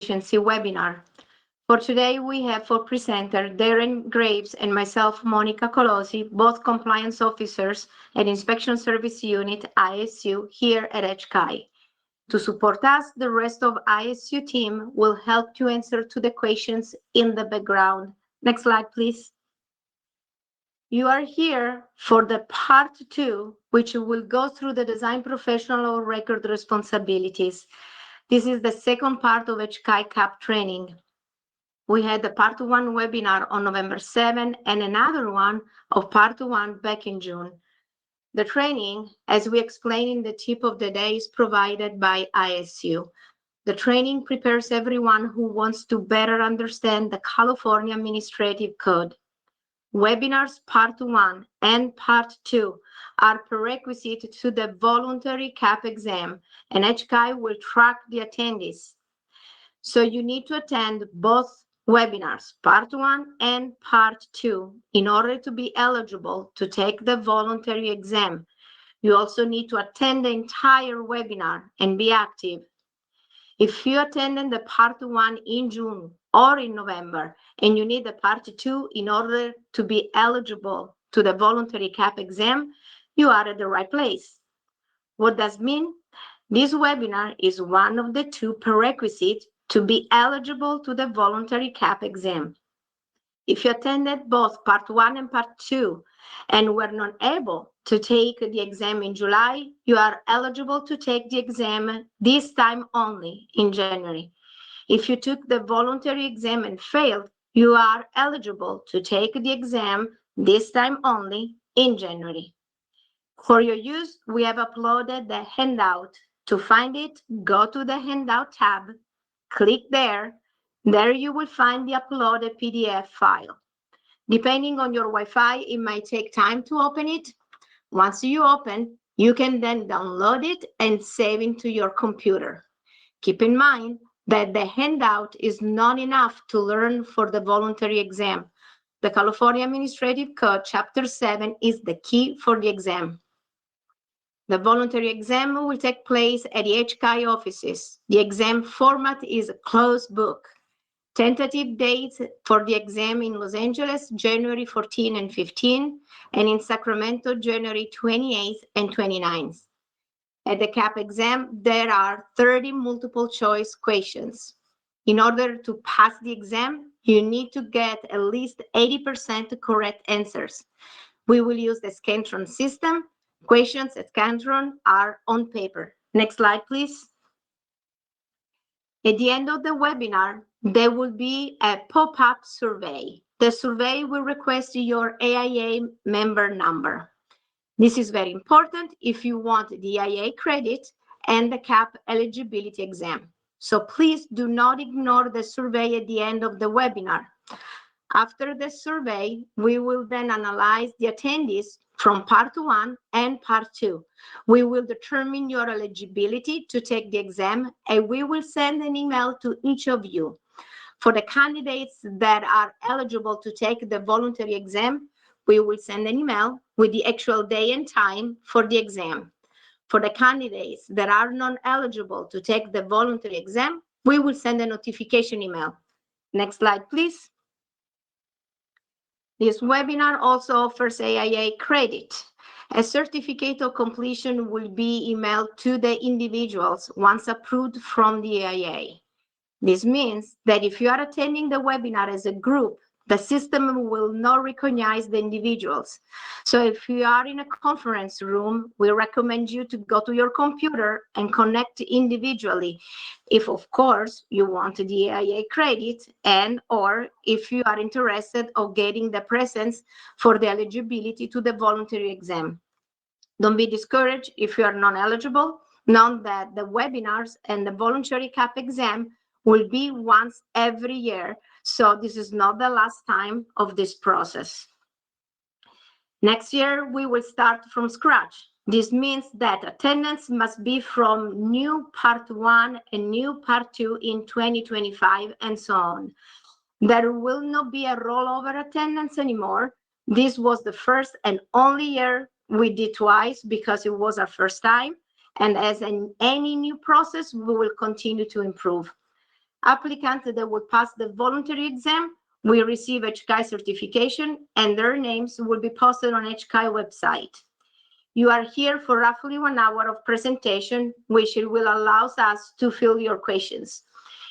Proficiency webinar. For today, we have for presenter Darren Graves and myself, Monica Colosi, both compliance officers at Inspection Service Unit ISU here at HCI. To support us, the rest of ISU team will help you answer to the questions in the background. Next slide, please. You are here for the part 2, which will go through the design professional record responsibilities. This is the second part of HCI CAP training. We had the part 1 webinar on November 7 and another one of part 1 back in June. The training, as we explained in the tip of the day, is provided by ISU. The training prepares everyone who wants to better understand the California Administrative Code. Webinars part 1 and part 2 are prerequisite to the voluntary CAP exam, and HCI will track the attendees. So you need to attend both webinars, part 1 and part 2, in order to be eligible to take the voluntary exam. You also need to attend the entire webinar and be active. If you attended the part 1 in June or in November, and you need the part 2 in order to be eligible to the voluntary CAP exam, you are at the right place. What does it mean? This webinar is one of the 2 prerequisites to be eligible to the voluntary CAP exam. If you attended both part 1 and part 2 and were not able to take the exam in July, you are eligible to take the exam this time only in January. If you took the voluntary exam and failed, you are eligible to take the exam this time only in January. For your use, we have uploaded the handout. To find it, go to the handout tab, click there. There you will find the uploaded PDF file. Depending on your Wi-Fi, it might take time to open it. Once you open, you can then download it and save it to your computer. Keep in mind that the handout is not enough to learn for the voluntary exam. The California Administrative Code, Chapter 7, is the key for the exam. The voluntary exam will take place at the HCI offices. The exam format is a closed book. Tentative dates for the exam in Los Angeles, January 14 and 15, and in Sacramento, January 28th and 29th. At the CAP exam, there are 30 multiple choice questions. In order to pass the exam, you need to get at least 80% correct answers. We will use the Scantron system. Questions at Scantron are on paper. Next slide, please. At the end of the webinar, there will be a pop-up survey. The survey will request your AIA member number. This is very important if you want the AIA credit and the CAP eligibility exam. So please do not ignore the survey at the end of the webinar. After the survey, we will then analyze the attendees from part 1 and part 2. We will determine your eligibility to take the exam, and we will send an email to each of you. For the candidates that are eligible to take the voluntary exam, we will send an email with the actual day and time for the exam. For the candidates that are not eligible to take the voluntary exam, we will send a notification email. Next slide, please. This webinar also offers AIA credit. A certificate of completion will be emailed to the individuals once approved from the AIA. This means that if you are attending the webinar as a group, the system will not recognize the individuals. So if you are in a conference room, we recommend you to go to your computer and connect individually. If, of course, you want the AIA credit and or if you are interested of getting the presence for the eligibility to the voluntary exam. Don't be discouraged if you are not eligible. Know that the webinars and the voluntary CAP exam will be once every year. So this is not the last time of this process. Next year, we will start from scratch. This means that attendance must be from new part 1 and new part 2 in 2025 and so on. There will not be a rollover attendance anymore. This was the first and only year we did twice because it was our first time. And as in any new process, we will continue to improve. Applicants that will pass the voluntary exam will receive HKI certification, and their names will be posted on HKI website. You are here for roughly 1 hour of presentation, which will allow us to fill your questions.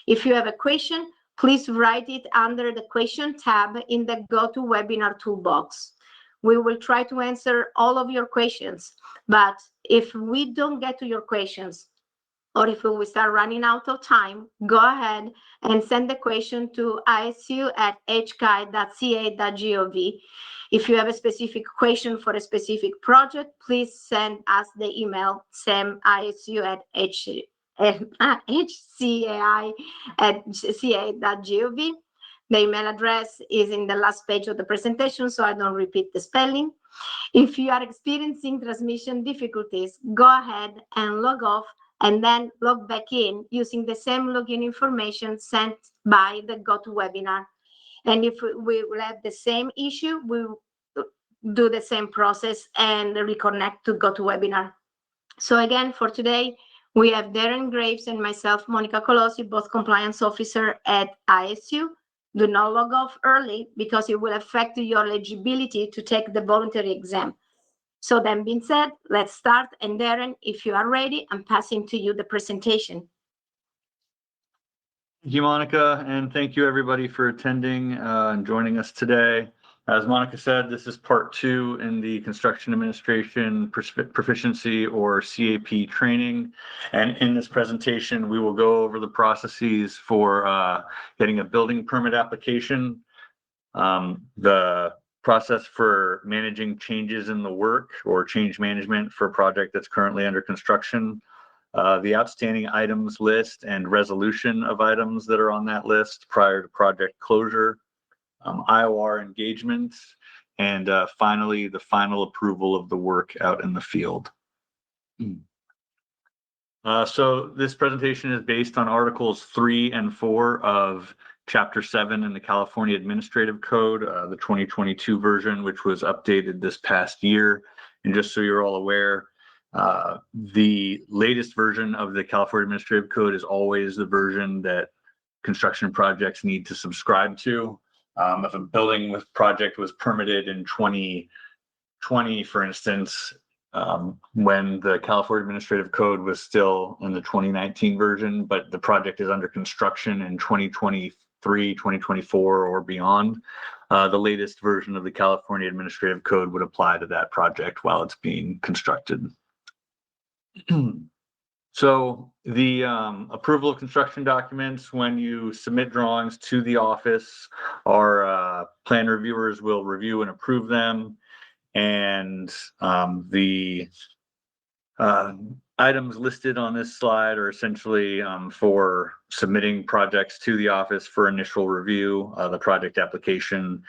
If you have a question, please write it under the question tab in the GoToWebinar toolbox. We will try to answer all of your questions, but if we don't get to your questions, or if we start running out of time, go ahead and send the question to isu@hki.ca.gov. If you have a specific question for a specific project, please send us the email hcai@ca.gov. The email address is in the last page of the presentation, so I don't repeat the spelling. If you are experiencing transmission difficulties, go ahead and log off and then log back in using the same login information sent by the GoToWebinar. And if we will have the same issue, we will do the same process and reconnect to GoToWebinar. So again, for today, we have Darren Graves and myself, Monica Colosi, both compliance officer at ISU. Do not log off early because it will affect your eligibility to take the voluntary exam. So that being said, let's start. And Darren, if you are ready, I'm passing to you the presentation. Thank you, Monica, and thank you everybody for attending and joining us today. As Monica said, this is part 2 in the Construction Administration Proficiency or CAP training. And in this presentation, we will go over the processes for getting a building permit application, the process for managing changes in the work or change management for a project that's currently under construction, the outstanding items list and resolution of items that are on that list prior to project closure, IOR engagements, and finally, the final approval of the work out in the field. So this presentation is based on Articles 3 and 4 of Chapter 7 in the California Administrative Code, the 2022 version, which was updated this past year. And just so you're all aware, the latest version of the California Administrative Code is always the version that construction projects need to subscribe to. If a building project was permitted in 2020, for instance, when the California Administrative Code was still in the 2019 version, but the project is under construction in 2023, 2024, or beyond, the latest version of the California Administrative Code would apply to that project while it's being constructed. So the approval of construction documents, when you submit drawings to the office, our plan reviewers will review and approve them. And the items listed on this slide are essentially for submitting projects to the office for initial review, the project application,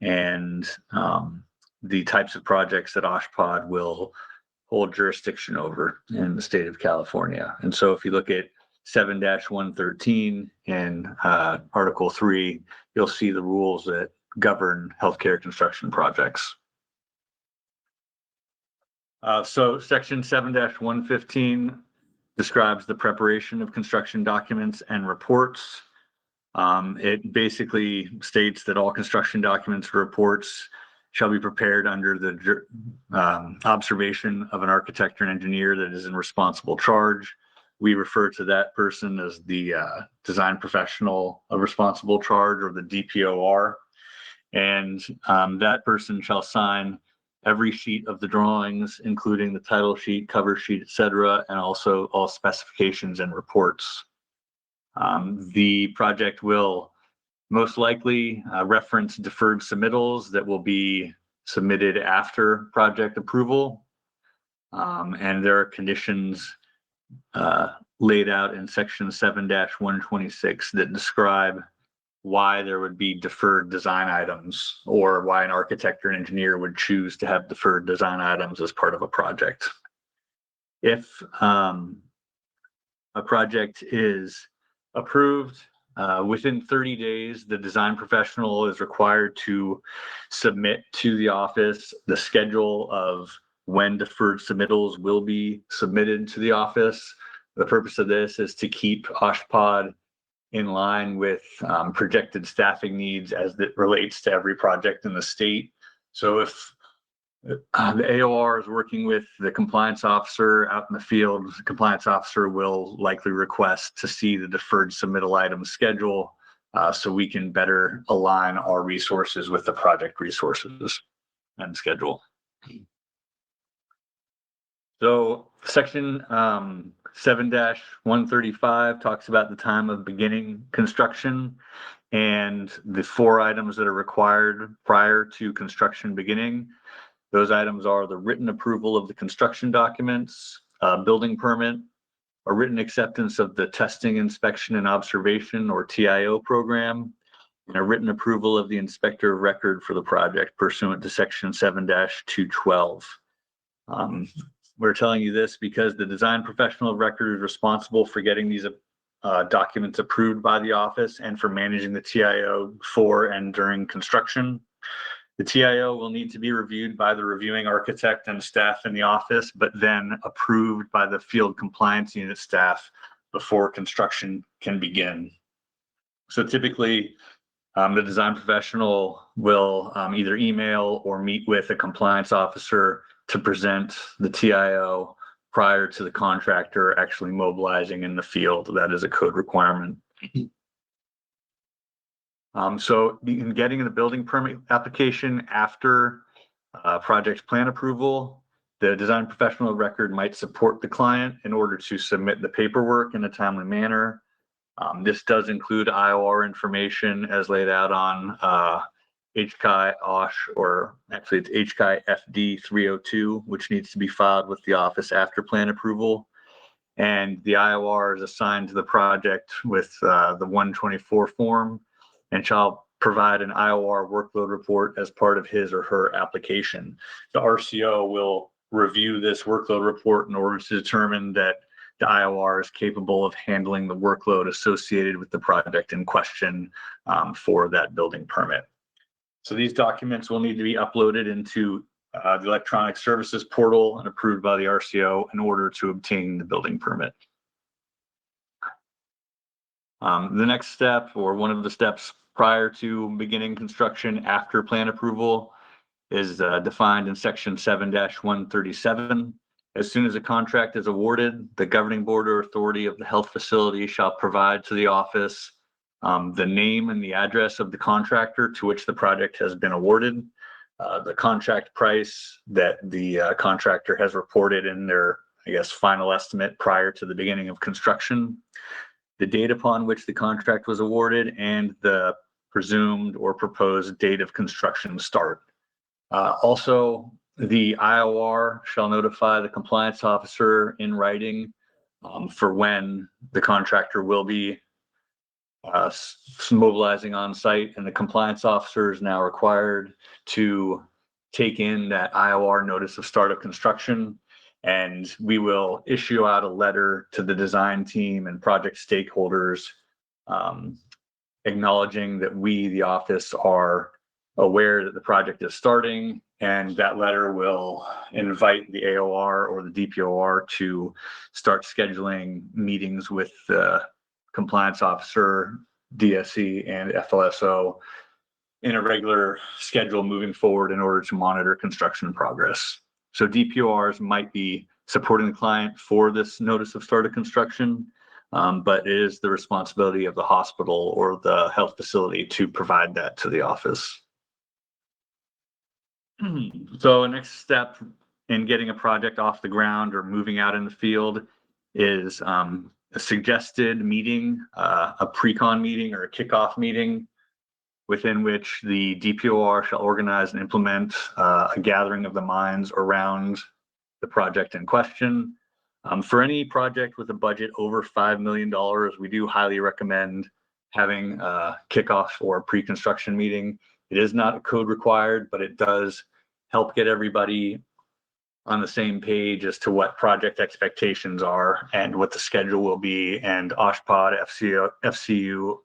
and the types of projects that OSHPD will hold jurisdiction over in the state of California. And so if you look at 7-113 and Article 3, you'll see the rules that govern healthcare construction projects. So Section 7-115 describes the preparation of construction documents and reports. It basically states that all construction documents and reports shall be prepared under the observation of an architect or an engineer that is in responsible charge. We refer to that person as the design professional of responsible charge, or the DPOR. And that person shall sign every sheet of the drawings, including the title sheet, cover sheet, etc., and also all specifications and reports. The project will most likely reference deferred submittals that will be submitted after project approval. And there are conditions laid out in Section 7-126 that describe why there would be deferred design items, or why an architect or an engineer would choose to have deferred design items as part of a project. If a project is approved, within 30 days, the design professional is required to submit to the office the schedule of when deferred submittals will be submitted to the office. The purpose of this is to keep OSHPD in line with projected staffing needs as it relates to every project in the state. So if the AOR is working with the compliance officer out in the field, the compliance officer will likely request to see the deferred submittal item schedule so we can better align our resources with the project resources and schedule. So section 7-135 talks about the time of beginning construction and the 4 items that are required prior to construction beginning. Those items are the written approval of the construction documents, building permit, a written acceptance of the testing, inspection, and observation or TIO program, and a written approval of the inspector of record for the project pursuant to section 7-212. We're telling you this because the design professional of record is responsible for getting these documents approved by the office and for managing the TIO for and during construction. The TIO will need to be reviewed by the reviewing architect and staff in the office, but then approved by the field compliance unit staff before construction can begin. So typically, the design professional will either email or meet with a compliance officer to present the TIO prior to the contractor actually mobilizing in the field. That is a code requirement. So in getting the building permit application after project plan approval, the design professional of record might support the client in order to submit the paperwork in a timely manner. This does include IOR information as laid out on HCI OSH, or actually it's HCI FD 302, which needs to be filed with the office after plan approval. And the IOR is assigned to the project with the 124 form and shall provide an IOR workload report as part of his or her application. The RCO will review this workload report in order to determine that the IOR is capable of handling the workload associated with the project in question for that building permit. So these documents will need to be uploaded into the electronic services portal and approved by the RCO in order to obtain the building permit. The next step, or one of the steps prior to beginning construction after plan approval, is defined in section 7-137. As soon as a contract is awarded, the governing board or authority of the health facility shall provide to the office the name and the address of the contractor to which the project has been awarded, the contract price that the contractor has reported in their, final estimate prior to the beginning of construction, the date upon which the contract was awarded, and the presumed or proposed date of construction start. Also, the IOR shall notify the compliance officer in writing for when the contractor will be mobilizing on site, and the compliance officer is now required to take in that IOR notice of start of construction, and we will issue out a letter to the design team and project stakeholders acknowledging that we, the office, are aware that the project is starting, and that letter will invite the AOR or the DPOR to start scheduling meetings with the compliance officer, DSE, and FLSO in a regular schedule moving forward in order to monitor construction progress. So DPORs might be supporting the client for this notice of start of construction, but it is the responsibility of the hospital or the health facility to provide that to the office. So the next step in getting a project off the ground or moving out in the field is a suggested meeting, a pre-con meeting or a kickoff meeting, within which the DPOR shall organize and implement a gathering of the minds around the project in question. For any project with a budget over $5 million, we do highly recommend having a kickoff or a pre-construction meeting. It is not a code required, but it does help get everybody on the same page as to what project expectations are and what the schedule will be, and OSHPOD, FCU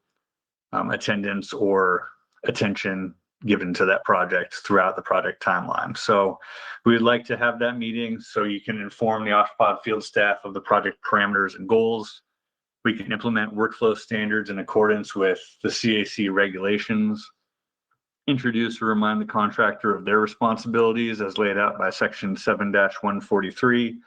attendance or attention given to that project throughout the project timeline. So we'd like to have that meeting so you can inform the OSHPOD field staff of the project parameters and goals. We can implement workflow standards in accordance with the CAC regulations, introduce or remind the contractor of their responsibilities as laid out by section 7-143,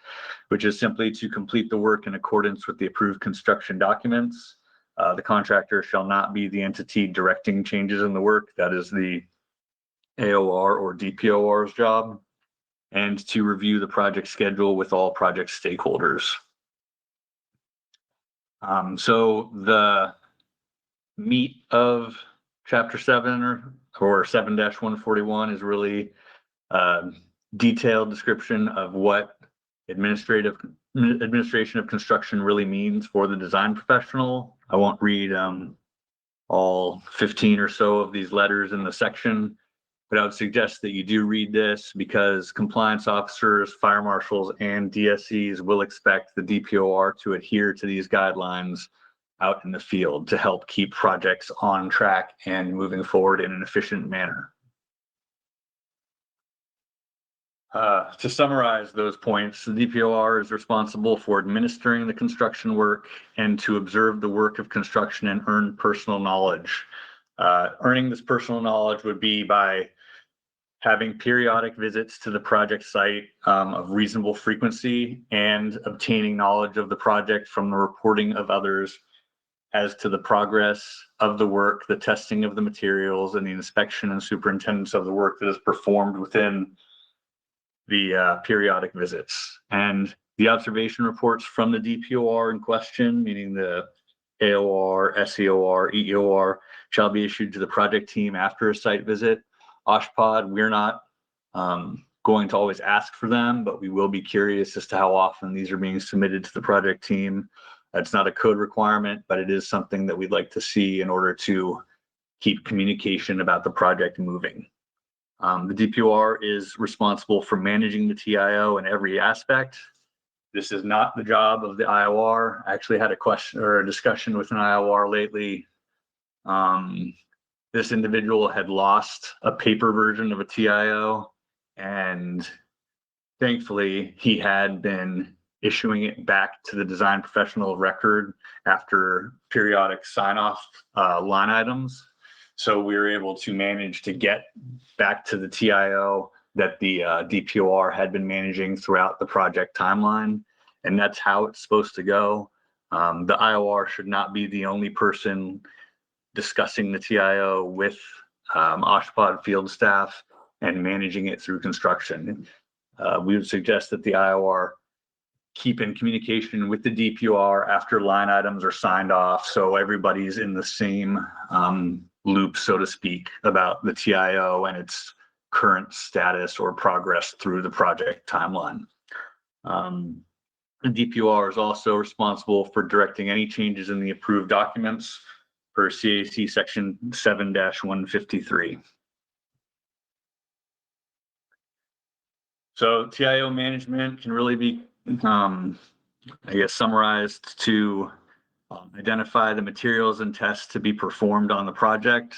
which is simply to complete the work in accordance with the approved construction documents. The contractor shall not be the entity directing changes in the work. That is the AOR or DPOR's job, and to review the project schedule with all project stakeholders. So the meat of chapter 7 or 7-141 is really a detailed description of what administration of construction really means for the design professional. I won't read all 15 or so of these letters in the section, but I would suggest that you do read this because compliance officers, fire marshals, and DSCs will expect the DPOR to adhere to these guidelines out in the field to help keep projects on track and moving forward in an efficient manner. To summarize those points, the DPOR is responsible for administering the construction work and to observe the work of construction and earn personal knowledge. Earning this personal knowledge would be by having periodic visits to the project site of reasonable frequency and obtaining knowledge of the project from the reporting of others as to the progress of the work, the testing of the materials, and the inspection and superintendence of the work that is performed within the periodic visits. And the observation reports from the DPOR in question, meaning the AOR, SEOR, EEOR, shall be issued to the project team after a site visit. OSHPD, we're not going to always ask for them, but we will be curious as to how often these are being submitted to the project team. It's not a code requirement, but it is something that we'd like to see in order to keep communication about the project moving. The DPOR is responsible for managing the TIO in every aspect. This is not the job of the IOR. I actually had a question or a discussion with an IOR lately. This individual had lost a paper version of a TIO, and thankfully he had been issuing it back to the design professional of record after periodic sign-off line items. So we were able to manage to get back to the TIO that the DPOR had been managing throughout the project timeline. And that's how it's supposed to go. The IOR should not be the only person discussing the TIO with OSHPD field staff and managing it through construction. We would suggest that the IOR keep in communication with the DPOR after line items are signed off, so everybody's in the same loop, so to speak, about the TIO and its current status or progress through the project timeline. The DPOR is also responsible for directing any changes in the approved documents per CAC section 7-153. So TIO management can really be, I guess, summarized to identify the materials and tests to be performed on the project,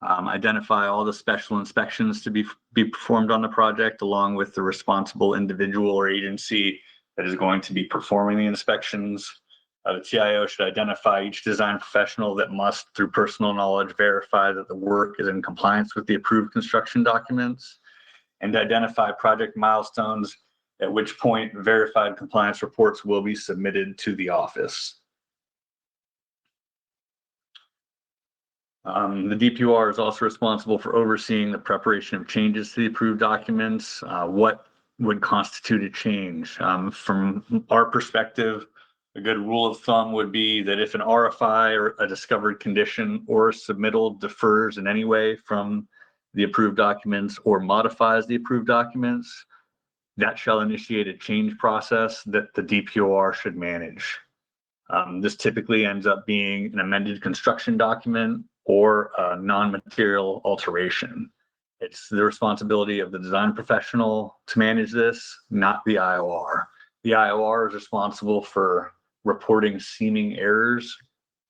identify all the special inspections to be performed on the project, along with the responsible individual or agency that is going to be performing the inspections. The TIO should identify each design professional that must, through personal knowledge, verify that the work is in compliance with the approved construction documents, and identify project milestones, at which point verified compliance reports will be submitted to the office. The DPOR is also responsible for overseeing the preparation of changes to the approved documents. What would constitute a change? From our perspective, a good rule of thumb would be that if an RFI or a discovered condition or submittal differs in any way from the approved documents or modifies the approved documents, that shall initiate a change process that the DPOR should manage. This typically ends up being an amended construction document or a non-material alteration. It's the responsibility of the design professional to manage this, not the IOR. The IOR is responsible for reporting seeming errors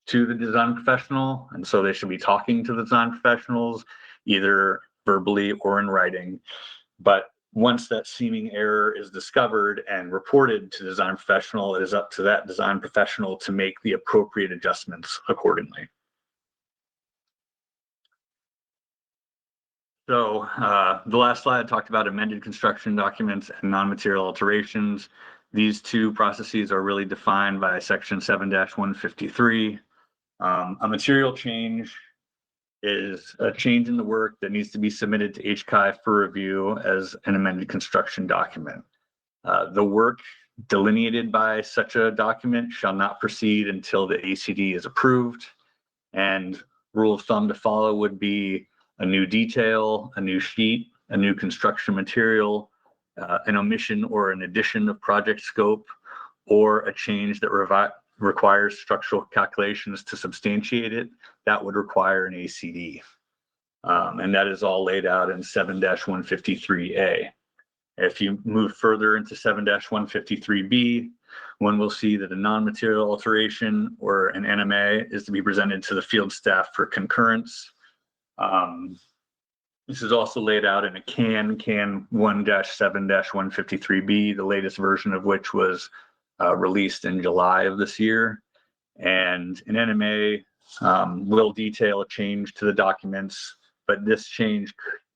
to the design professional, and so they should be talking to the design professionals either verbally or in writing. But once that seeming error is discovered and reported to the design professional, it is up to that design professional to make the appropriate adjustments accordingly. So the last slide talked about amended construction documents and non-material alterations. These two processes are really defined by section 7-153. A material change is a change in the work that needs to be submitted to HCI for review as an amended construction document. The work delineated by such a document shall not proceed until the ACD is approved. And rule of thumb to follow would be a new detail, a new sheet, a new construction material, an omission or an addition of project scope, or a change that requires structural calculations to substantiate it. That would require an ACD. And that is all laid out in 7-153A. If you move further into 7-153B, one will see that a non-material alteration or an NMA is to be presented to the field staff for concurrence. This is also laid out in a CAN 1-7-153B, the latest version of which was released in July of this year. And an NMA will detail a change to the documents, but this change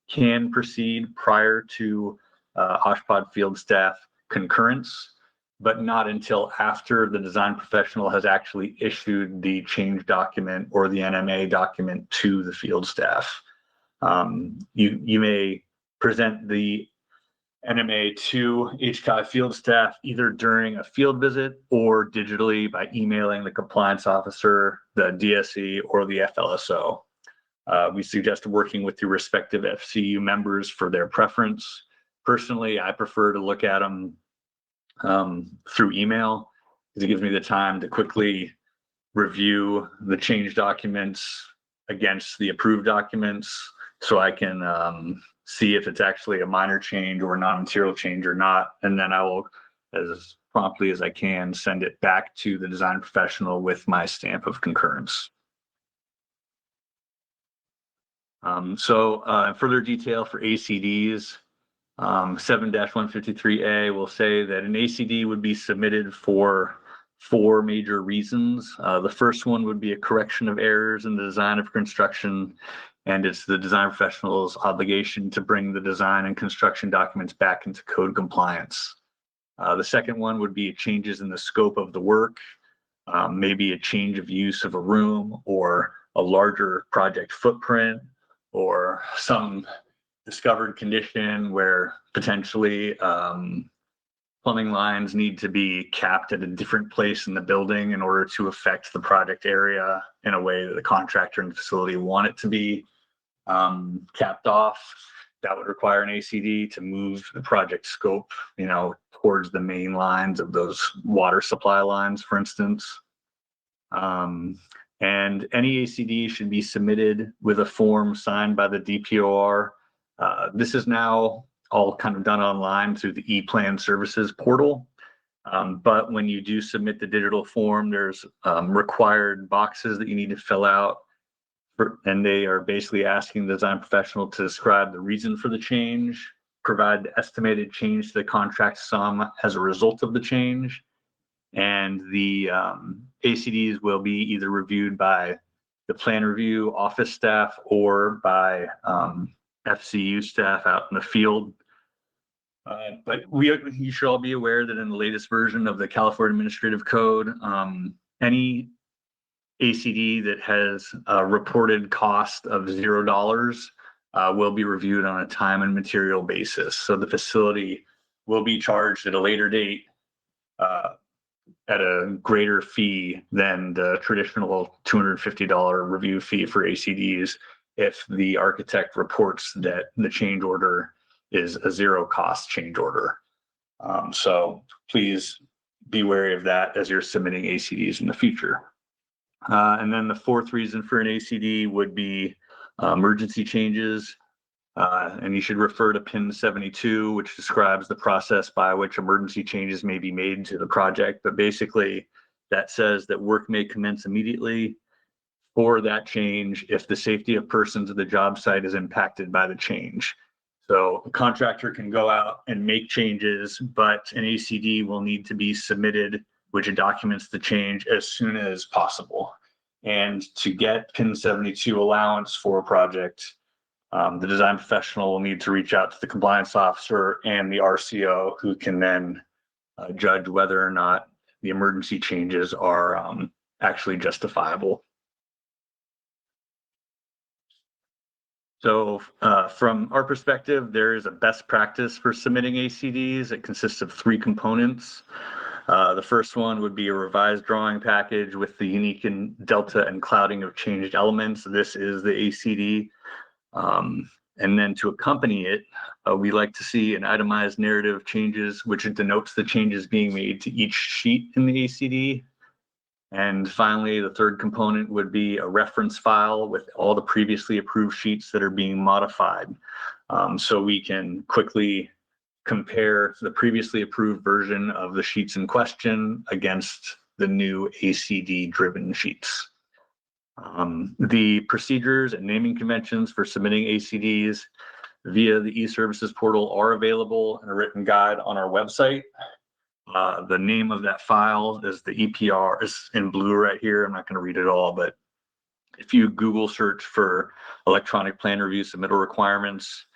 can proceed prior to OSHPD field staff concurrence, but not until after the design professional has actually issued the change document or the NMA document to the field staff. You may present the NMA to HCI field staff either during a field visit or digitally by emailing the compliance officer, the DSE, or the FLSO. We suggest working with your respective FCU members for their preference. Personally, I prefer to look at them through email because it gives me the time to quickly review the change documents against the approved documents so I can see if it's actually a minor change or a non-material change or not. And then I will, as promptly as I can, send it back to the design professional with my stamp of concurrence. Further detail for ACDs, 7-153A will say that an ACD would be submitted for 4 major reasons. The first one would be a correction of errors in the design of construction, and it's the design professional's obligation to bring the design and construction documents back into code compliance. The second one would be changes in the scope of the work, maybe a change of use of a room or a larger project footprint or some discovered condition where potentially plumbing lines need to be capped at a different place in the building in order to affect the project area in a way that the contractor and the facility want it to be capped off. That would require an ACD to move the project scope, towards the main lines of those water supply lines, for instance. And any ACD should be submitted with a form signed by the DPOR. This is now all kind of done online through the e-plan services portal. But when you do submit the digital form, there's required boxes that you need to fill out. And they are basically asking the design professional to describe the reason for the change, provide the estimated change to the contract sum as a result of the change. And the ACDs will be either reviewed by the plan review office staff or by FCU staff out in the field. But you should all be aware that in the latest version of the California Administrative Code, any ACD that has a reported cost of $0 will be reviewed on a time and material basis. So the facility will be charged at a later date at a greater fee than the traditional $250 review fee for ACDs if the architect reports that the change order is a zero cost change order. So please be wary of that as you're submitting ACDs in the future. And then the fourth reason for an ACD would be emergency changes. And you should refer to PIN 72, which describes the process by which emergency changes may be made to the project. But basically, that says that work may commence immediately for that change if the safety of persons at the job site is impacted by the change. So a contractor can go out and make changes, but an ACD will need to be submitted, which documents the change as soon as possible. And to get PIN 72 allowance for a project, the design professional will need to reach out to the compliance officer and the RCO, who can then judge whether or not the emergency changes are actually justifiable. So from our perspective, there is a best practice for submitting ACDs. It consists of 3 components. The first one would be a revised drawing package with the unique and delta and clouding of changed elements. This is the ACD. And then to accompany it, we like to see an itemized narrative of changes, which denotes the changes being made to each sheet in the ACD. And finally, the third component would be a reference file with all the previously approved sheets that are being modified. So we can quickly compare the previously approved version of the sheets in question against the new ACD-driven sheets. The procedures and naming conventions for submitting ACDs via the e-services portal are available in a written guide on our website. The name of that file is the EPR, is in blue right here. I'm not going to read it all, but if you Google search for electronic plan review submittal requirements,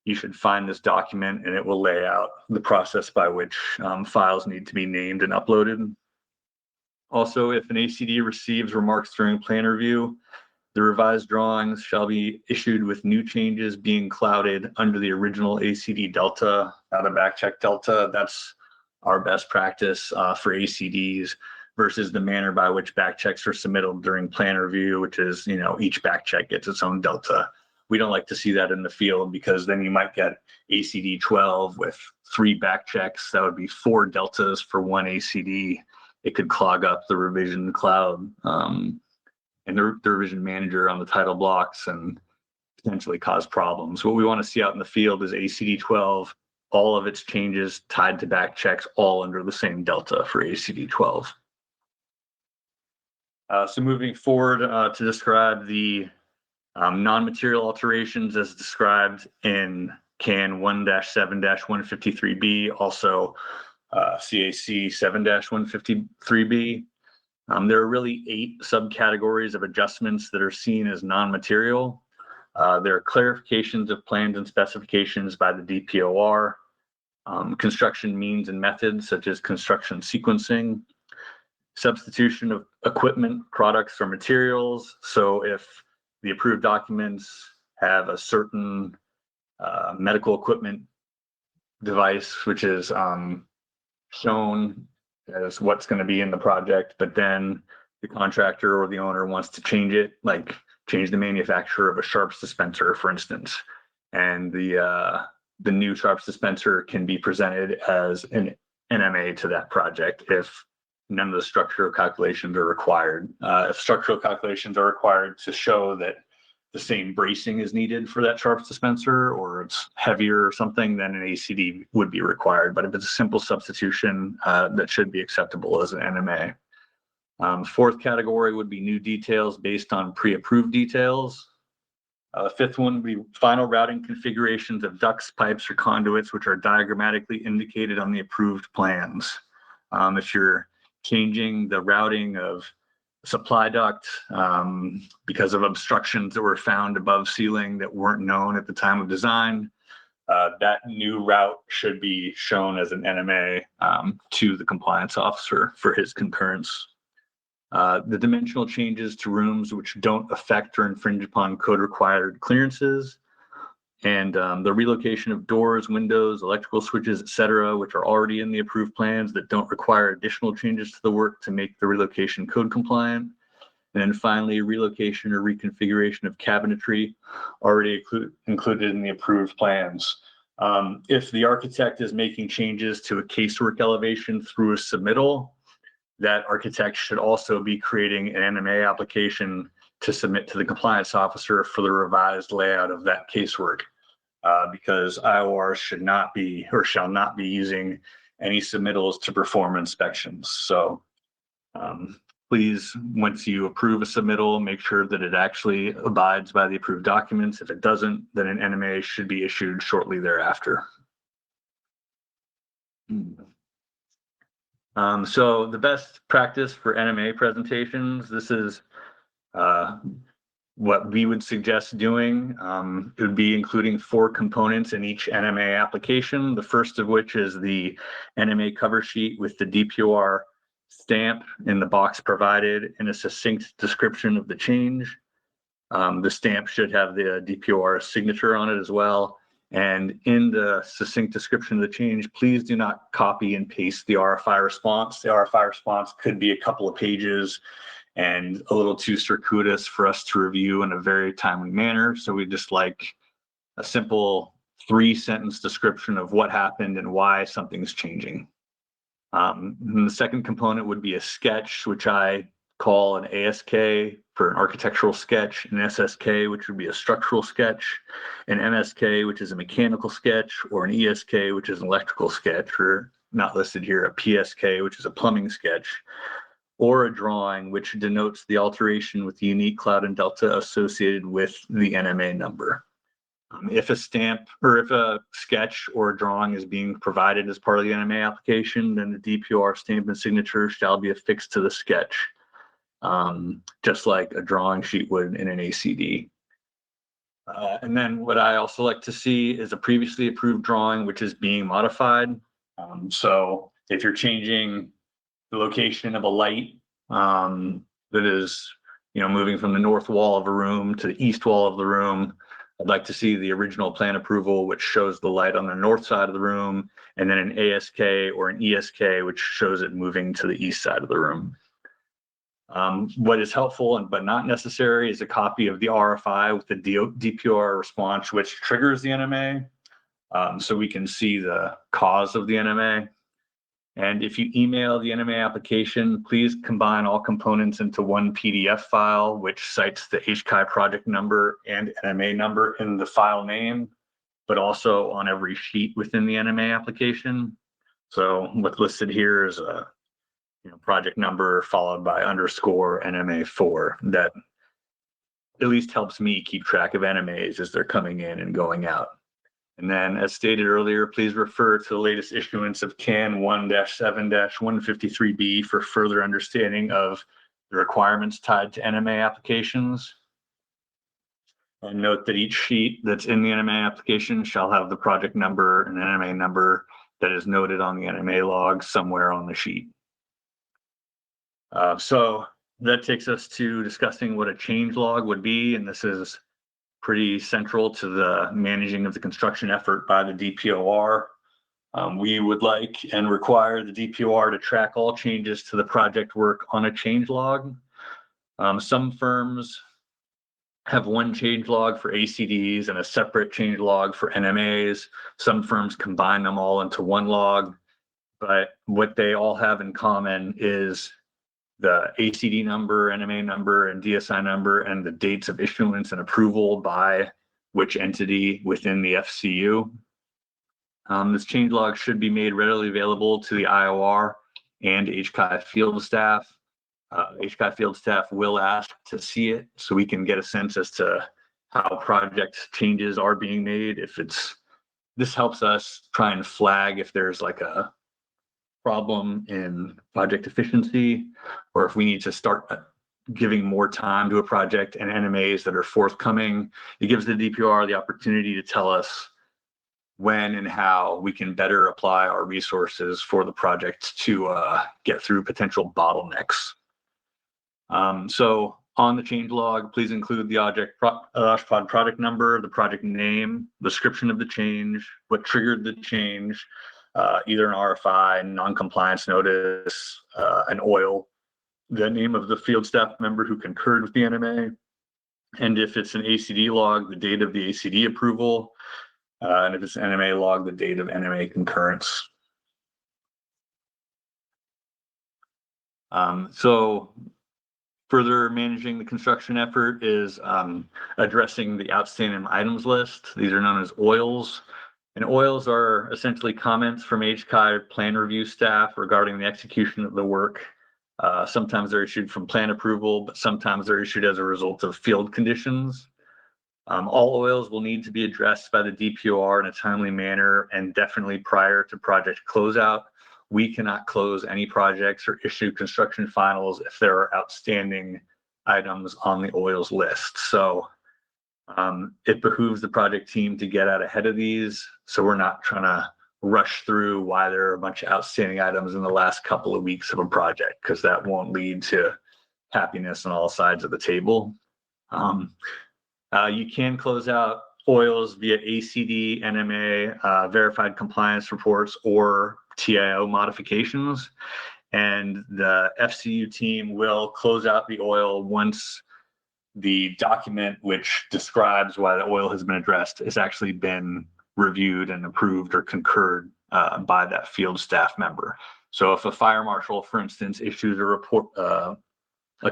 you should find this document, and it will lay out the process by which files need to be named and uploaded. Also, if an ACD receives remarks during plan review, the revised drawings shall be issued with new changes being clouded under the original ACD delta, not a backcheck delta. That's our best practice for ACDs versus the manner by which backchecks are submitted during plan review, which is, each backcheck gets its own delta. We don't like to see that in the field, because then you might get ACD 12 with 3 backchecks. That would be 4 deltas for one ACD. It could clog up the revision cloud and the revision manager on the title blocks and potentially cause problems. What we want to see out in the field is ACD 12, all of its changes tied to backchecks, all under the same delta for ACD 12. So moving forward to describe the non-material alterations as described in CAN 1-7-153B, also CAC 7-153B. There are really 8 subcategories of adjustments that are seen as non-material. There are clarifications of plans and specifications by the DPOR, construction means and methods such as construction sequencing, substitution of equipment, products, or materials. So if the approved documents have a certain medical equipment device, which is shown as what's going to be in the project, but then the contractor or the owner wants to change it, like change the manufacturer of a sharps dispenser, for instance, and the new sharps dispenser can be presented as an NMA to that project if none of the structural calculations are required. If structural calculations are required to show that the same bracing is needed for that sharps dispenser, or it's heavier or something, then an ACD would be required. But if it's a simple substitution, that should be acceptable as an NMA. Fourth category would be new details based on pre-approved details. Fifth one would be final routing configurations of ducts, pipes, or conduits, which are diagrammatically indicated on the approved plans. If you're changing the routing of supply duct because of obstructions that were found above ceiling that weren't known at the time of design, that new route should be shown as an NMA to the compliance officer for his concurrence. The dimensional changes to rooms which don't affect or infringe upon code required clearances, and the relocation of doors, windows, electrical switches, etc., which are already in the approved plans that don't require additional changes to the work to make the relocation code compliant. And then finally, relocation or reconfiguration of cabinetry already included in the approved plans. If the architect is making changes to a casework elevation through a submittal, that architect should also be creating an NMA application to submit to the compliance officer for the revised layout of that casework, because IORs should not be or shall not be using any submittals to perform inspections. So please, once you approve a submittal, make sure that it actually abides by the approved documents. If it doesn't, then an NMA should be issued shortly thereafter. So the best practice for NMA presentations, this is what we would suggest doing. It would be including 4 components in each NMA application, the first of which is the NMA cover sheet with the DPOR stamp in the box provided and a succinct description of the change. The stamp should have the DPOR signature on it as well. And in the succinct description of the change, please do not copy and paste the RFI response. The RFI response could be a couple of pages and a little too circuitous for us to review in a very timely manner. So we just like a simple 3-sentence description of what happened and why something's changing. And the second component would be a sketch, which I call an ASK for an architectural sketch, an SSK, which would be a structural sketch, an MSK, which is a mechanical sketch, or an ESK, which is an electrical sketch, or not listed here, a PSK, which is a plumbing sketch, or a drawing, which denotes the alteration with the unique cloud and delta associated with the NMA number. If a stamp or if a sketch or a drawing is being provided as part of the NMA application, then the DPOR stamp and signature shall be affixed to the sketch, just like a drawing sheet would in an ACD. And then what I also like to see is a previously approved drawing, which is being modified. So if you're changing the location of a light that is, moving from the north wall of a room to the east wall of the room, I'd like to see the original plan approval, which shows the light on the north side of the room, and then an ASK or an ESK, which shows it moving to the east side of the room. What is helpful but not necessary is a copy of the RFI with the DPOR response, which triggers the NMA, so we can see the cause of the NMA. And if you email the NMA application, please combine all components into one PDF file, which cites the HCI project number and NMA number in the file name, but also on every sheet within the NMA application. So what's listed here is a project number followed by _ NMA4. That at least helps me keep track of NMAs as they're coming in and going out. And then, as stated earlier, please refer to the latest issuance of CAN 1-7-153B for further understanding of the requirements tied to NMA applications. And note that each sheet that's in the NMA application shall have the project number and NMA number that is noted on the NMA log somewhere on the sheet. So that takes us to discussing what a change log would be, and this is pretty central to the managing of the construction effort by the DPOR. We would like and require the DPOR to track all changes to the project work on a change log. Some firms have one change log for ACDs and a separate change log for NMAs. Some firms combine them all into one log, but what they all have in common is the ACD number, NMA number, and DSI number, and the dates of issuance and approval by which entity within the FCU. This change log should be made readily available to the IOR and HCI field staff. HCI field staff will ask to see it so we can get a sense as to how project changes are being made. This helps us try and flag if there's like a problem in project efficiency, or if we need to start giving more time to a project and NMAs that are forthcoming. It gives the DPR the opportunity to tell us when and how we can better apply our resources for the project to get through potential bottlenecks. So on the change log, please include the OSHPD project number, the project name, description of the change, what triggered the change, either an RFI, non-compliance notice, an oil, the name of the field staff member who concurred with the NMA, and if it's an ACD log, the date of the ACD approval, and if it's an NMA log, the date of NMA concurrence. So further managing the construction effort is addressing the outstanding items list. These are known as oils. And oils are essentially comments from HCI plan review staff regarding the execution of the work Sometimes they're issued from plan approval, but sometimes they're issued as a result of field conditions. All oils will need to be addressed by the DPOR in a timely manner and definitely prior to project closeout. We cannot close any projects or issue construction finals if there are outstanding items on the oils list. So it behooves the project team to get out ahead of these. So we're not trying to rush through why there are a bunch of outstanding items in the last couple of weeks of a project, because that won't lead to happiness on all sides of the table. You can close out oils via ACD, NMA, verified compliance reports, or TIO modifications. And the FCU team will close out the oil once the document which describes why the oil has been addressed has actually been reviewed and approved or concurred by that field staff member. So if a fire marshal, for instance, issues a report, a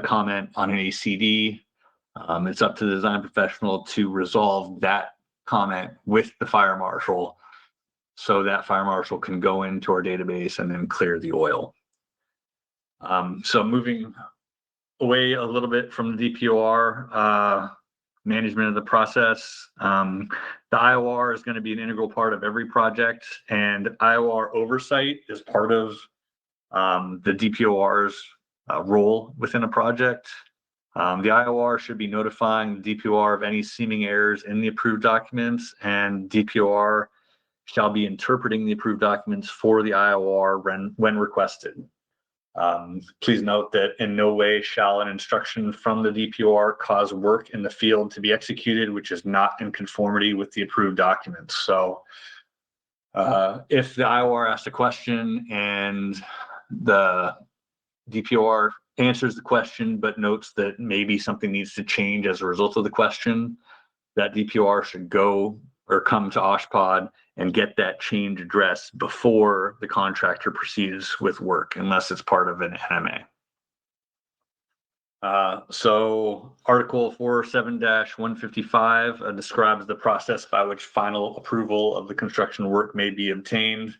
comment on an ACD, it's up to the design professional to resolve that comment with the fire marshal, so that fire marshal can go into our database and then clear the oil. So moving away a little bit from the DPOR management of the process, the IOR is going to be an integral part of every project, and IOR oversight is part of the DPOR's role within a project. The IOR should be notifying the DPOR of any seeming errors in the approved documents, and DPOR shall be interpreting the approved documents for the IOR when requested. Please note that in no way shall an instruction from the DPOR cause work in the field to be executed which is not in conformity with the approved documents. So if the IOR asks a question and the DPOR answers the question but notes that maybe something needs to change as a result of the question, that DPOR should go or come to OSHPD and get that change addressed before the contractor proceeds with work, unless it's part of an NMA. So Article 407-155 describes the process by which final approval of the construction work may be obtained.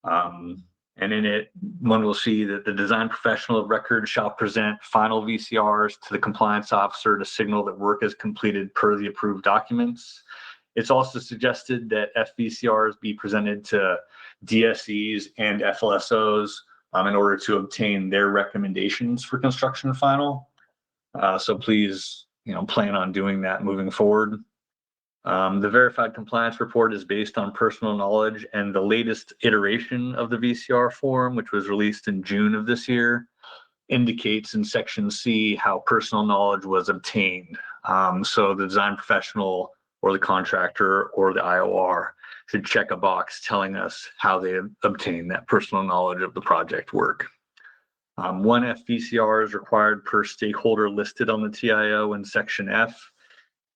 And in it, one will see that the design professional of record shall present final VCRs to the compliance officer to signal that work is completed per the approved documents. It's also suggested that FVCRs be presented to DSEs and FLSOs in order to obtain their recommendations for construction final. So please, plan on doing that moving forward. The verified compliance report is based on personal knowledge, and the latest iteration of the VCR form, which was released in June of this year, indicates in section C how personal knowledge was obtained. So the design professional or the contractor or the IOR should check a box telling us how they obtained that personal knowledge of the project work. One FVCR is required per stakeholder listed on the TIO in section F.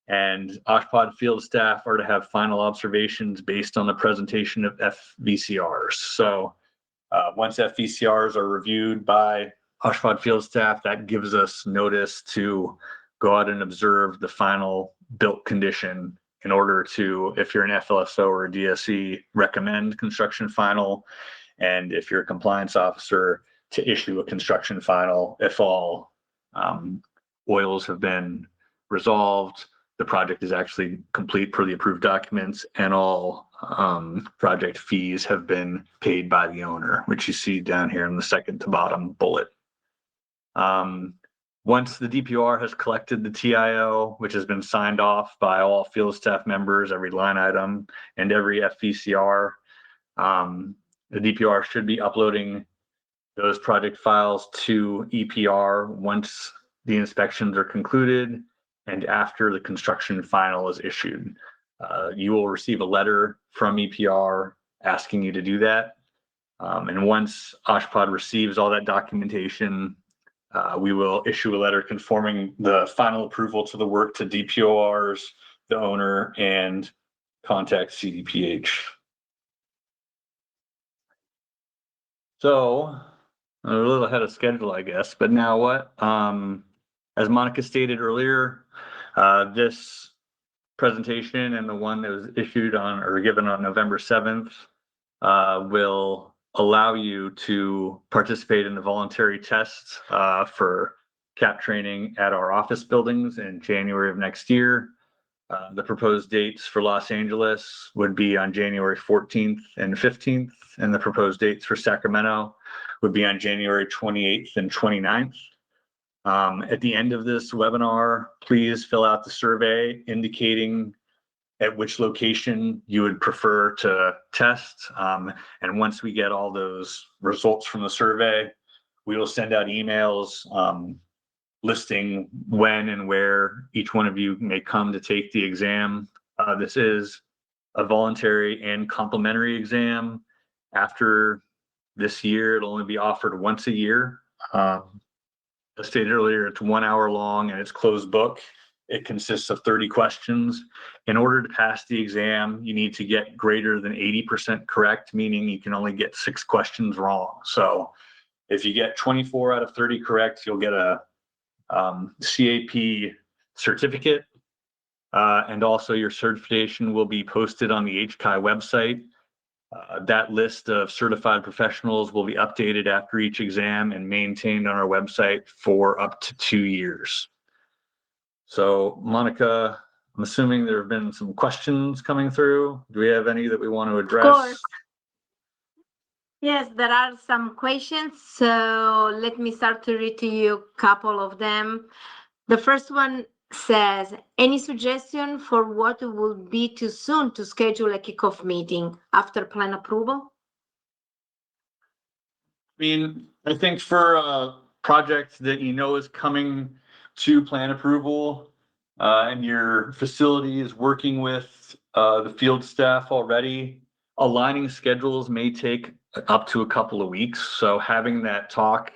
And OSHPD field staff are to have final observations based on the presentation of FVCRs. So once FVCRs are reviewed by OSHPD field staff, that gives us notice to go out and observe the final built condition in order to, if you're an FLSO or a DSE, recommend construction final. And if you're a compliance officer, to issue a construction final if all oils have been resolved, the project is actually complete per the approved documents, and all project fees have been paid by the owner, which you see down here in the second to bottom bullet. Once the DPR has collected the TIO, which has been signed off by all field staff members, every line item, and every FVCR, the DPR should be uploading those project files to EPR once the inspections are concluded and after the construction final is issued. You will receive a letter from EPR asking you to do that. And once OSHPD receives all that documentation, we will issue a letter conforming the final approval to the work to DPORs, the owner, and contact CDPH. So a little ahead of schedule, I guess, but now what? As Monica stated earlier, this presentation and the one that was issued on or given on November 7th will allow you to participate in the voluntary tests for CAP training at our office buildings in January of next year. The proposed dates for Los Angeles would be on January 14th and 15th, and the proposed dates for Sacramento would be on January 28th and 29th. At the end of this webinar, please fill out the survey indicating at which location you would prefer to test. And once we get all those results from the survey, we will send out emails listing when and where each one of you may come to take the exam. This is a voluntary and complimentary exam. After this year, it'll only be offered once a year. As stated earlier, it's 1 hour long and it's closed book. It consists of 30 questions. In order to pass the exam, you need to get greater than 80% correct, meaning you can only get 6 questions wrong. So if you get 24 out of 30 correct, you'll get a CAP certificate. And also your certification will be posted on the HCI website. That list of certified professionals will be updated after each exam and maintained on our website for up to 2 years. So, Monica, I'm assuming there have been some questions coming through. Do we have any that we want to address? Of course. Yes, there are some questions. So let me start to read to you a couple of them. The first one says, any suggestion for what would be too soon to schedule a kickoff meeting after plan approval? I mean, I think for a project that you know is coming to plan approval, and your facility is working with the field staff already, aligning schedules may take up to a couple of weeks. So having that talk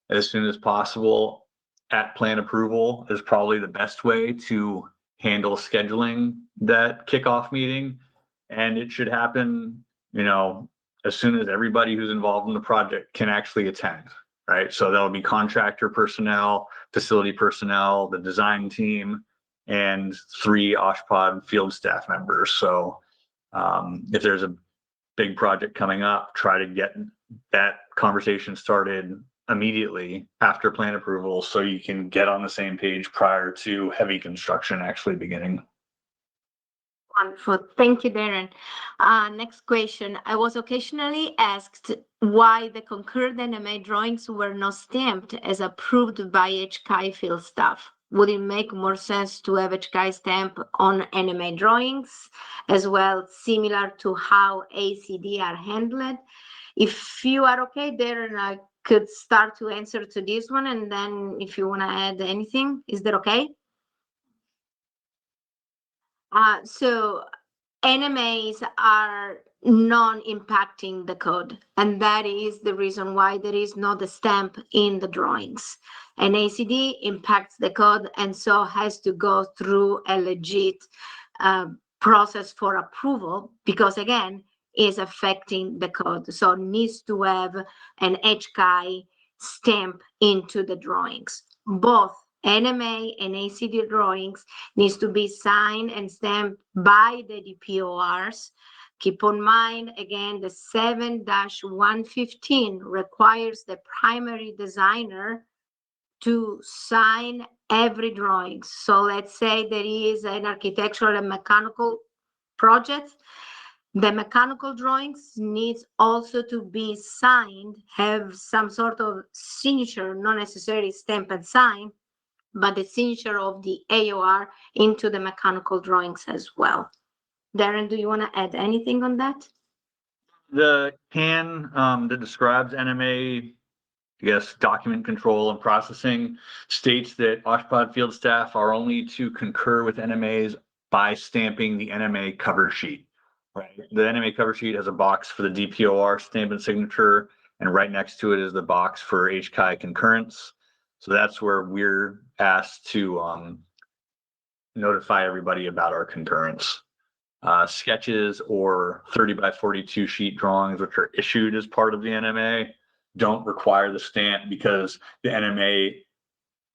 as soon as possible at plan approval is probably the best way to handle scheduling that kickoff meeting. And it should happen, as soon as everybody who's involved in the project can actually attend, right? So that'll be contractor personnel, facility personnel, the design team, and 3 OSHPD field staff members. So if there's a big project coming up, try to get that conversation started immediately after plan approval so you can get on the same page prior to heavy construction actually beginning. Wonderful. Thank you, Darren. Next question. I was occasionally asked why the concurred NMA drawings were not stamped as approved by HCI field staff. Would it make more sense to have HCI stamp on NMA drawings as well, similar to how ACD are handled? If you are okay, Darren, I could start to answer to this one, and then if you want to add anything, is that okay? So NMAs are non-impacting the code, and that is the reason why there is not a stamp in the drawings. An ACD impacts the code and so has to go through a legit process for approval because, again, is affecting the code. So it needs to have an HCI stamp into the drawings. Both NMA and ACD drawings needs to be signed and stamped by the DPORs. Keep in mind, again, the 7-115 requires the primary designer to sign every drawing. So let's say there is an architectural and mechanical project. The mechanical drawings needs also to be signed, have some sort of signature, not necessarily stamp and sign, but the signature of the AOR into the mechanical drawings as well. Darren, do you want to add anything on that? The CAN that describes NMA, document control and processing states that OSHPD field staff are only to concur with NMAs by stamping the NMA cover sheet. Right. The NMA cover sheet has a box for the DPOR stamp and signature, and right next to it is the box for HCI concurrence. So that's where we're asked to notify everybody about our concurrence. Sketches or 30x42 sheet drawings, which are issued as part of the NMA, don't require the stamp because the NMA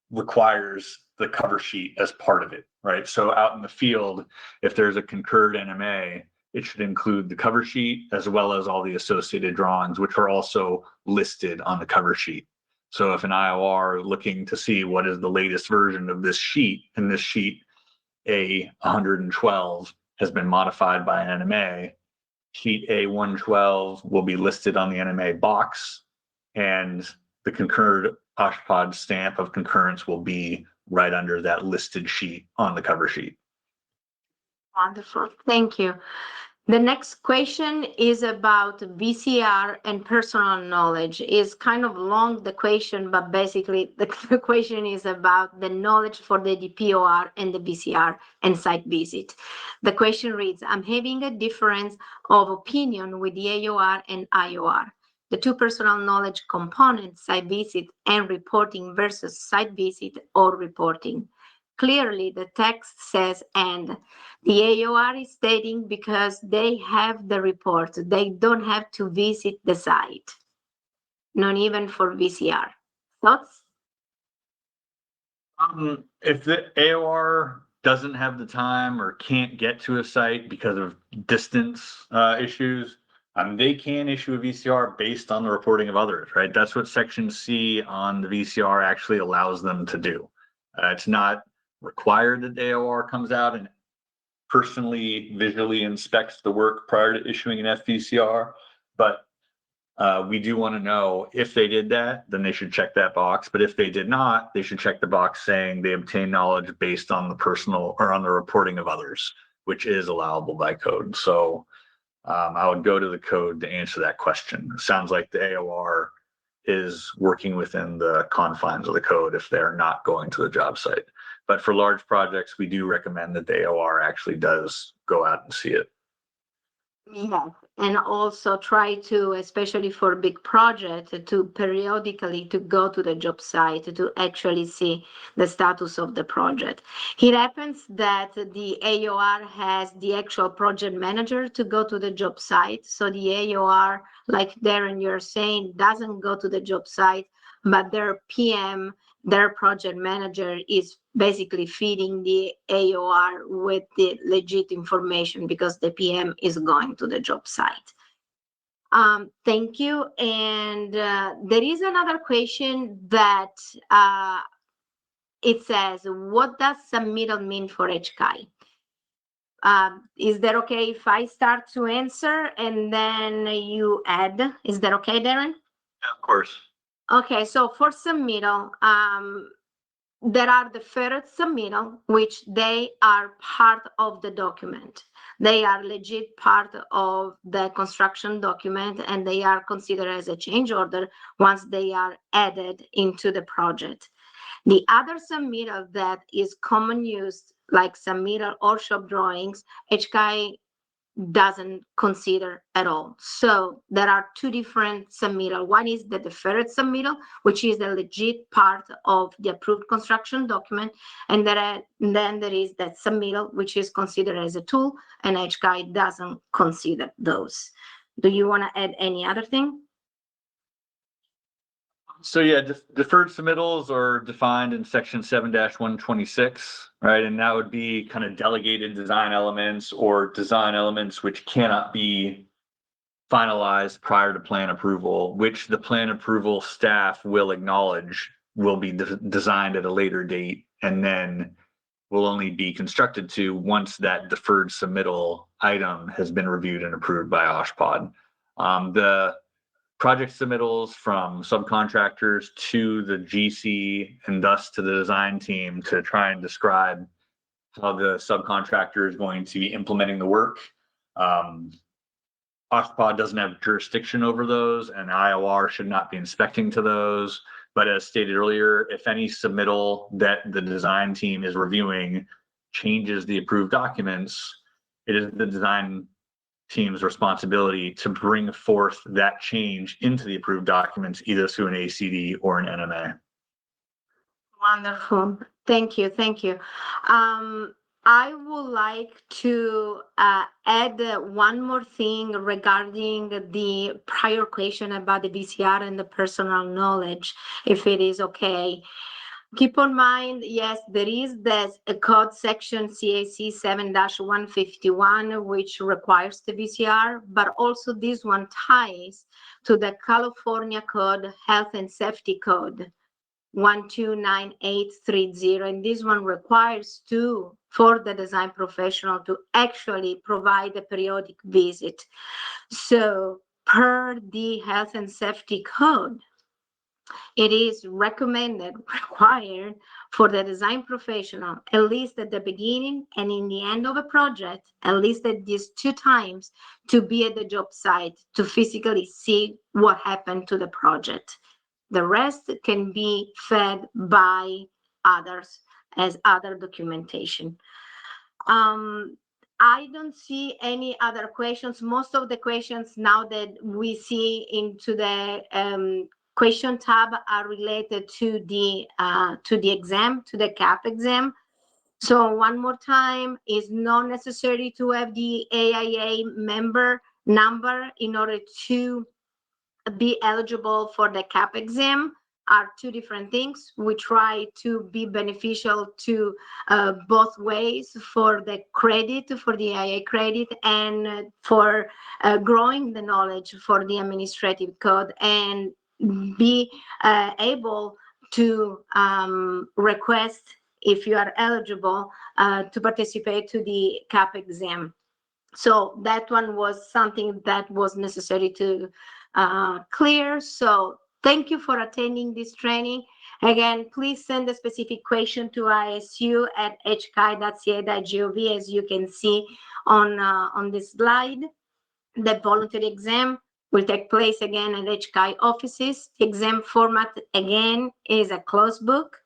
requires the cover sheet as part of it, right? So out in the field, if there's a concurred NMA, it should include the cover sheet as well as all the associated drawings, which are also listed on the cover sheet. So if an IOR looking to see what is the latest version of this sheet, and this sheet A112 has been modified by an NMA, sheet A112 will be listed on the NMA box, and the concurred OSHPD stamp of concurrence will be right under that listed sheet on the cover sheet. Wonderful, thank you. The next question is about VCR and personal knowledge. It's kind of long, the question, but basically the question is about the knowledge for the DPOR and the VCR and site visit. The question reads, I'm having a difference of opinion with the AOR and IOR. The two personal knowledge components, site visit and reporting versus site visit or reporting. Clearly, the text says and. The AOR is stating because they have the report, they don't have to visit the site, not even for VCR. Thoughts? If the AOR doesn't have the time or can't get to a site because of distance issues, they can issue a VCR based on the reporting of others, right? That's what Section C on the VCR actually allows them to do. It's not required that the AOR comes out and personally visually inspects the work prior to issuing an FVCR, but we do want to know if they did that, then they should check that box. But if they did not, they should check the box saying they obtain knowledge based on the personal or on the reporting of others, which is allowable by code. So I would go to the code to answer that question. It sounds like the AOR is working within the confines of the code if they're not going to the job site. But for large projects, we do recommend that the AOR actually does go out and see it. Yeah, and also try to, especially for big projects, to periodically to go to the job site to actually see the status of the project. It happens that the AOR has the actual project manager to go to the job site. So the AOR, like Darren, you're saying, doesn't go to the job site, but their PM, their project manager is basically feeding the AOR with the legit information because the PM is going to the job site. Thank you. And there is another question that it says, what does submittal mean for HCI? Is that okay if I start to answer and then you add? Is that okay, Darren? Yeah, of course. Okay, so for submittal, there are the deferred submittal, which they are part of the document. They are legit part of the construction document, and they are considered as a change order once they are added into the project. The other submittal that is common use, like submittal or shop drawings, HCI doesn't consider at all. So there are two different submittal. One is the deferred submittal, which is the legit part of the approved construction document. And then there is that submittal, which is considered as a tool, and HCI doesn't consider those. Do you want to add any other thing? So yeah, deferred submittals are defined in section 7-126, right? And that would be kind of delegated design elements or design elements which cannot be finalized prior to plan approval, which the plan approval staff will acknowledge will be designed at a later date and then will only be constructed to once that deferred submittal item has been reviewed and approved by OSHPD. The project submittals from subcontractors to the GC and thus to the design team to try and describe how the subcontractor is going to be implementing the work. OSHPD doesn't have jurisdiction over those, and IOR should not be inspecting to those. But as stated earlier, if any submittal that the design team is reviewing changes the approved documents, it is the design team's responsibility to bring forth that change into the approved documents, either through an ACD or an NMA. Wonderful. Thank you. Thank you. I would like to add one more thing regarding the prior question about the VCR and the personal knowledge, if it is okay. Keep in mind, yes, there is this a code section CAC 7-151, which requires the VCR, but also this one ties to the California Code Health and Safety Code 129830. And this one requires for the design professional to actually provide a periodic visit. So per the Health and Safety Code, it is recommended, required for the design professional, at least at the beginning and in the end of a project, at least at these 2 times, to be at the job site to physically see what happened to the project. The rest can be fed by others as other documentation. I don't see any other questions. Most of the questions now that we see into the question tab are related to the exam, to the CAP exam. So one more time, it's not necessary to have the AIA member number in order to be eligible for the CAP exam. Are 2 different things. We try to be beneficial to both ways for the credit, for the IA credit, and for growing the knowledge for the administrative code, and be able to request, if you are eligible, to participate to the CAP exam. So that one was something that was necessary to clear. So thank you for attending this training. Again, please send a specific question to isu@hki.ca.gov, as you can see on this slide. The voluntary exam will take place again at HKI offices. The exam format again is a closed book.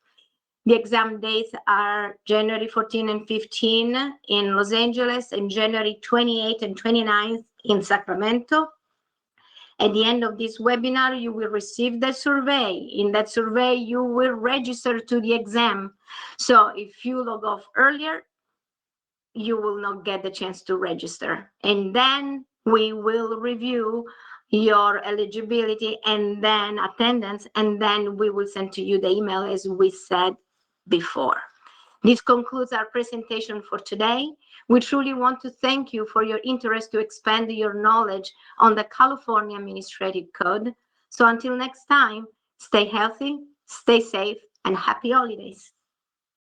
The exam dates are January 14 and 15 in Los Angeles and January 28 and 29 in Sacramento. At the end of this webinar, you will receive the survey. In that survey, you will register to the exam. So if you log off earlier, you will not get the chance to register. And then we will review your eligibility and then attendance, and then we will send to you the email as we said before. This concludes our presentation for today. We truly want to thank you for your interest to expand your knowledge on the California Administrative Code. So until next time, stay healthy, stay safe, and happy holidays.